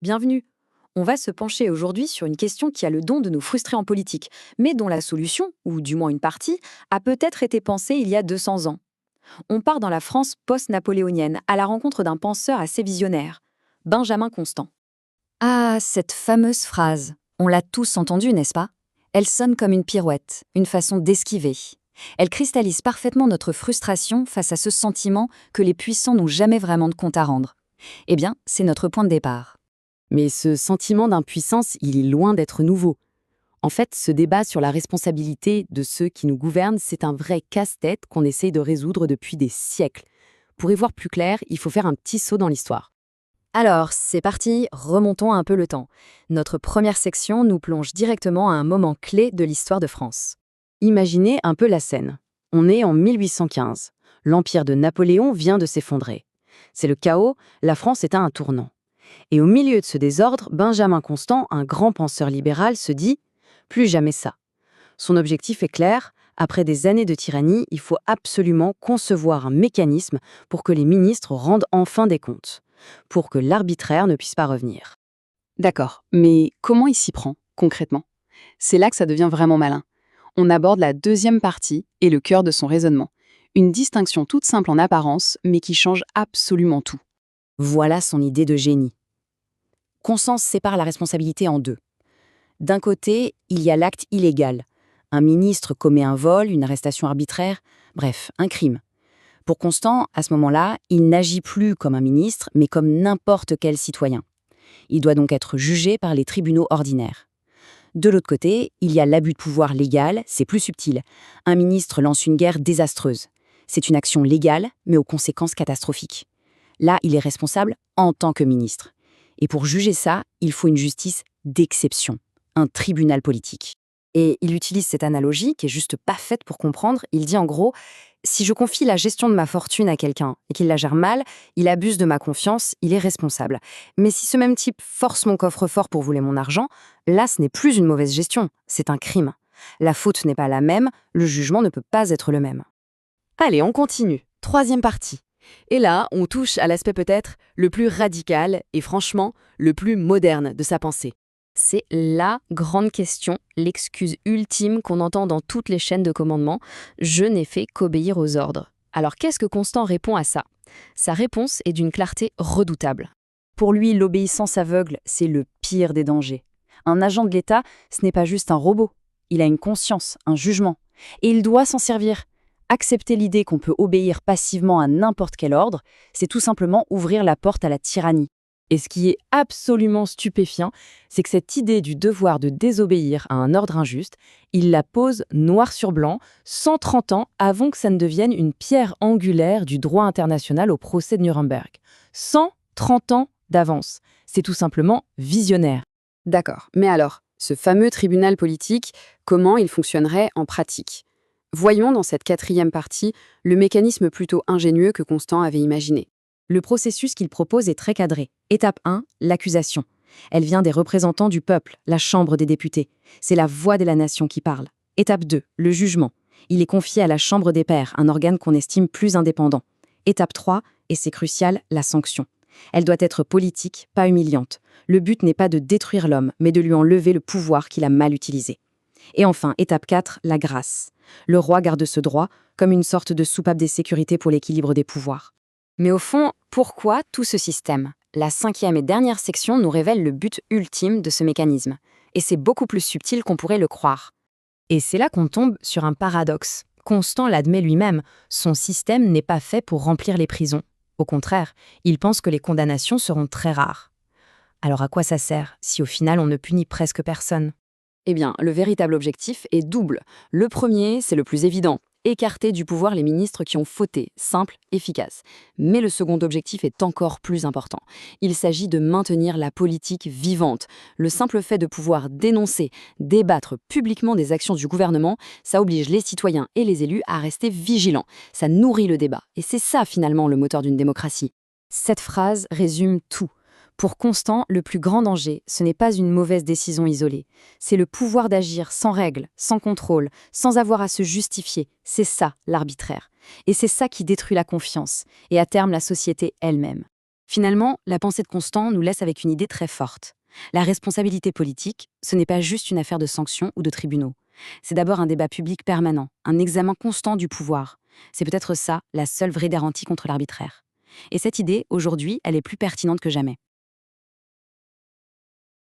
Bienvenue. On va se pencher aujourd'hui sur une question qui a le don de nous frustrer en politique, mais dont la solution, ou du moins une partie, a peut-être été pensée il y a 200 ans. On part dans la France post-napoléonienne à la rencontre d'un penseur assez visionnaire, Benjamin Constant. Ah, cette fameuse phrase. On l'a tous entendue, n'est-ce pas? Elle sonne comme une pirouette, une façon d'esquiver. Elle cristallise parfaitement notre frustration face à ce sentiment que les puissants n'ont jamais vraiment de compte à rendre. Eh bien, c'est notre point de départ. Mais ce sentiment d'impuissance, il est loin d'être nouveau. En fait, ce débat sur la responsabilité de ceux qui nous gouvernent, c'est un vrai casse-tête qu'on essaye de résoudre depuis des siècles. Pour y voir plus clair, il faut faire un petit saut dans l'histoire. Alors, c'est parti, remontons un peu le temps. Notre première section nous plonge directement à un moment clé de l'histoire de France. Imaginez un peu la scène. On est en 1815. L'empire de Napoléon vient de s'effondrer. C'est le chaos, la France est à un tournant. Et au milieu de ce désordre, Benjamin Constant, un grand penseur libéral, se dit « plus jamais ça ». Son objectif est clair, après des années de tyrannie, il faut absolument concevoir un mécanisme pour que les ministres rendent enfin des comptes, pour que l'arbitraire ne puisse pas revenir. D'accord, mais comment il s'y prend, concrètement? C'est là que ça devient vraiment malin. On aborde la deuxième partie et le cœur de son raisonnement. Une distinction toute simple en apparence, mais qui change absolument tout. Voilà son idée de génie. Constant sépare la responsabilité en deux. D'un côté, il y a l'acte illégal. Un ministre commet un vol, une arrestation arbitraire, bref, un crime. Pour Constant, à ce moment-là, il n'agit plus comme un ministre, mais comme n'importe quel citoyen. Il doit donc être jugé par les tribunaux ordinaires. De l'autre côté, il y a l'abus de pouvoir légal, c'est plus subtil. Un ministre lance une guerre désastreuse. C'est une action légale, mais aux conséquences catastrophiques. Là, il est responsable en tant que ministre. Et pour juger ça, il faut une justice d'exception, un tribunal politique. Et il utilise cette analogie qui est juste pas faite pour comprendre. Il dit en gros, si je confie la gestion de ma fortune à quelqu'un et qu'il la gère mal, il abuse de ma confiance, il est responsable. Mais si ce même type force mon coffre-fort pour voler mon argent, là ce n'est plus une mauvaise gestion, c'est un crime. La faute n'est pas la même, le jugement ne peut pas être le même. Allez, on continue. Troisième partie. Et là, on touche à l'aspect peut-être le plus radical et franchement, le plus moderne de sa pensée. C'est la grande question, l'excuse ultime qu'on entend dans toutes les chaînes de commandement. Je n'ai fait qu'obéir aux ordres. Alors qu'est-ce que Constant répond à ça? Sa réponse est d'une clarté redoutable. Pour lui, l'obéissance aveugle, c'est le pire des dangers. Un agent de l'État, ce n'est pas juste un robot. Il a une conscience, un jugement. Et il doit s'en servir. Accepter l'idée qu'on peut obéir passivement à n'importe quel ordre, c'est tout simplement ouvrir la porte à la tyrannie. Et ce qui est absolument stupéfiant, c'est que cette idée du devoir de désobéir à un ordre injuste, il la pose noir sur blanc, 130 ans avant que ça ne devienne une pierre angulaire du droit international au procès de Nuremberg. 130 ans d'avance. C'est tout simplement visionnaire. D'accord, mais alors, ce fameux tribunal politique, comment il fonctionnerait en pratique? Voyons dans cette quatrième partie le mécanisme plutôt ingénieux que Constant avait imaginé. Le processus qu'il propose est très cadré. Étape 1, l'accusation. Elle vient des représentants du peuple, la Chambre des députés. C'est la voix de la nation qui parle. Étape 2, le jugement. Il est confié à la Chambre des pairs, un organe qu'on estime plus indépendant. Étape 3, et c'est crucial, la sanction. Elle doit être politique, pas humiliante. Le but n'est pas de détruire l'homme, mais de lui enlever le pouvoir qu'il a mal utilisé. Et enfin, étape 4, la grâce. Le roi garde ce droit comme une sorte de soupape des sécurités pour l'équilibre des pouvoirs. Mais au fond, pourquoi tout ce système? La cinquième et dernière section nous révèle le but ultime de ce mécanisme. Et c'est beaucoup plus subtil qu'on pourrait le croire. Et c'est là qu'on tombe sur un paradoxe. Constant l'admet lui-même, son système n'est pas fait pour remplir les prisons. Au contraire, il pense que les condamnations seront très rares. Alors à quoi ça sert, si au final on ne punit presque personne? Eh bien, le véritable objectif est double. Le premier, c'est le plus évident. Écarter du pouvoir les ministres qui ont fauté, simple, efficace. Mais le second objectif est encore plus important. Il s'agit de maintenir la politique vivante. Le simple fait de pouvoir dénoncer, débattre publiquement des actions du gouvernement, ça oblige les citoyens et les élus à rester vigilants. Ça nourrit le débat. Et c'est ça finalement le moteur d'une démocratie. Cette phrase résume tout. Pour Constant, le plus grand danger, ce n'est pas une mauvaise décision isolée. C'est le pouvoir d'agir sans règles, sans contrôle, sans avoir à se justifier. C'est ça, l'arbitraire. Et c'est ça qui détruit la confiance, et à terme la société elle-même. Finalement, la pensée de Constant nous laisse avec une idée très forte. La responsabilité politique, ce n'est pas juste une affaire de sanctions ou de tribunaux. C'est d'abord un débat public permanent, un examen constant du pouvoir. C'est peut-être ça, la seule vraie garantie contre l'arbitraire. Et cette idée, aujourd'hui, elle est plus pertinente que jamais.